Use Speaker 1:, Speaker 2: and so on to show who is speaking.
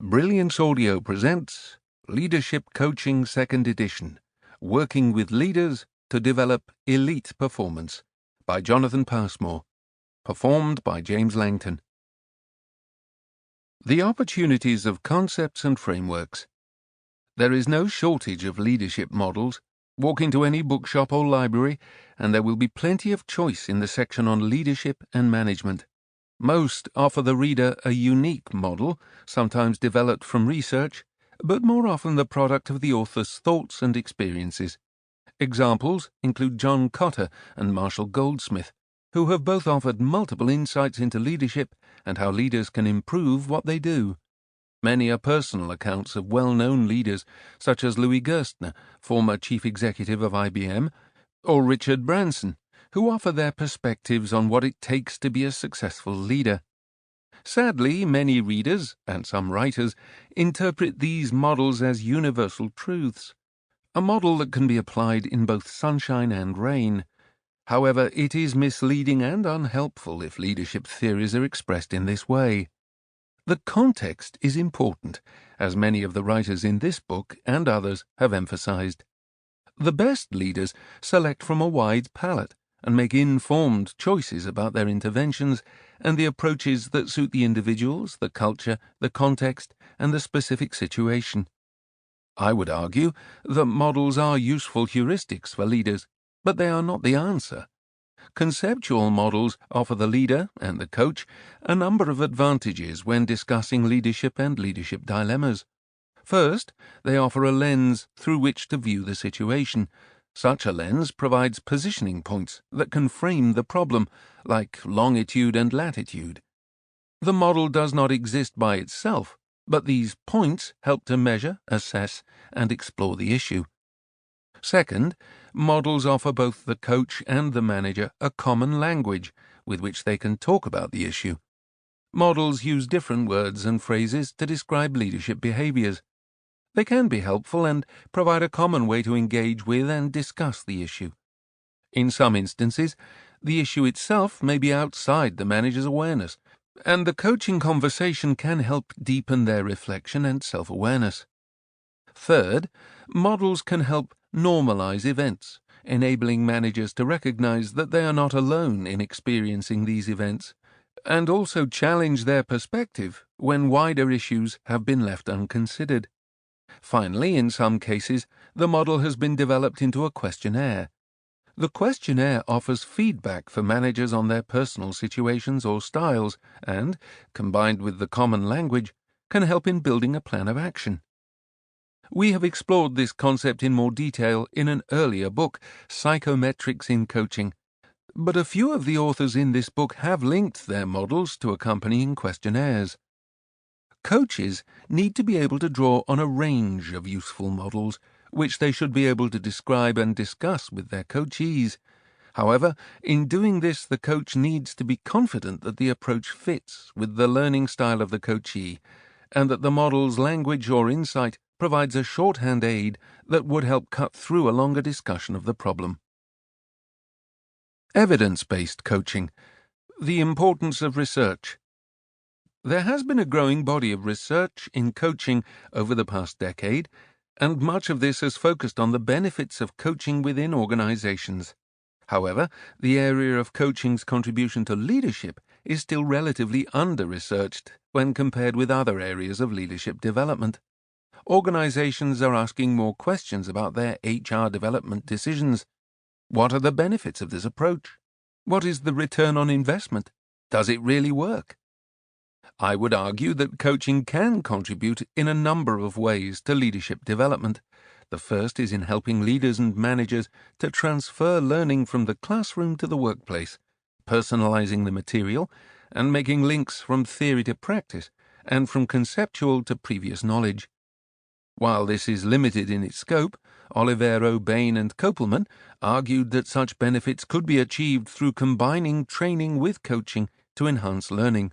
Speaker 1: Brilliance Audio presents Leadership Coaching 2nd Edition, Working with Leaders to Develop Elite Performance by Jonathan Passmore, performed by James Langton. The opportunities of concepts and frameworks. There is no shortage of leadership models. Walk into any bookshop or library and there will be plenty of choice in the section on leadership and management. Most offer the reader a unique model, sometimes developed from research, but more often the product of the author's thoughts and experiences. Examples include John Cotter and Marshall Goldsmith, who have both offered multiple insights into leadership and how leaders can improve what they do. Many are personal accounts of well-known leaders, such as Louis Gerstner, former chief executive of IBM, or Richard Branson, who offer their perspectives on what it takes to be a successful leader. Sadly, many readers, and some writers, interpret these models as universal truths, a model that can be applied in both sunshine and rain. However, it is misleading and unhelpful if leadership theories are expressed in this way. The context is important, as many of the writers in this book and others have emphasized. The best leaders select from a wide palette and make informed choices about their interventions and the approaches that suit the individuals, the culture, the context, and the specific situation. I would argue that models are useful heuristics for leaders, but they are not the answer. Conceptual models offer the leader and the coach a number of advantages when discussing leadership and leadership dilemmas. First, they offer a lens through which to view the situation. Such a lens provides positioning points that can frame the problem, like longitude and latitude. The model does not exist by itself, but these points help to measure, assess, and explore the issue. Second, models offer both the coach and the manager a common language with which they can talk about the issue. Models use different words and phrases to describe leadership behaviors. They can be helpful and provide a common way to engage with and discuss the issue. In some instances, the issue itself may be outside the manager's awareness, and the coaching conversation can help deepen their reflection and self-awareness. Third, models can help normalize events, enabling managers to recognize that they are not alone in experiencing these events, and also challenge their perspective when wider issues have been left unconsidered. Finally, in some cases, the model has been developed into a questionnaire. The questionnaire offers feedback for managers on their personal situations or styles and, combined with the common language, can help in building a plan of action. We have explored this concept in more detail in an earlier book, Psychometrics in Coaching, but a few of the authors in this book have linked their models to accompanying questionnaires. Coaches need to be able to draw on a range of useful models, which they should be able to describe and discuss with their coachees. However, in doing this, the coach needs to be confident that the approach fits with the learning style of the coachee, and that the model's language or insight provides a shorthand aid that would help cut through a longer discussion of the problem. Evidence-based coaching. The importance of research. There has been a growing body of research in coaching over the past decade, and much of this has focused on the benefits of coaching within organizations. However, the area of coaching's contribution to leadership is still relatively under-researched when compared with other areas of leadership development. Organizations are asking more questions about their HR development decisions. What are the benefits of this approach? What is the return on investment? Does it really work? I would argue that coaching can contribute in a number of ways to leadership development. The first is in helping leaders and managers to transfer learning from the classroom to the workplace, personalizing the material, and making links from theory to practice, and from conceptual to previous knowledge. While this is limited in its scope, Olivero, Bain, and Kopelman argued that such benefits could be achieved through combining training with coaching to enhance learning.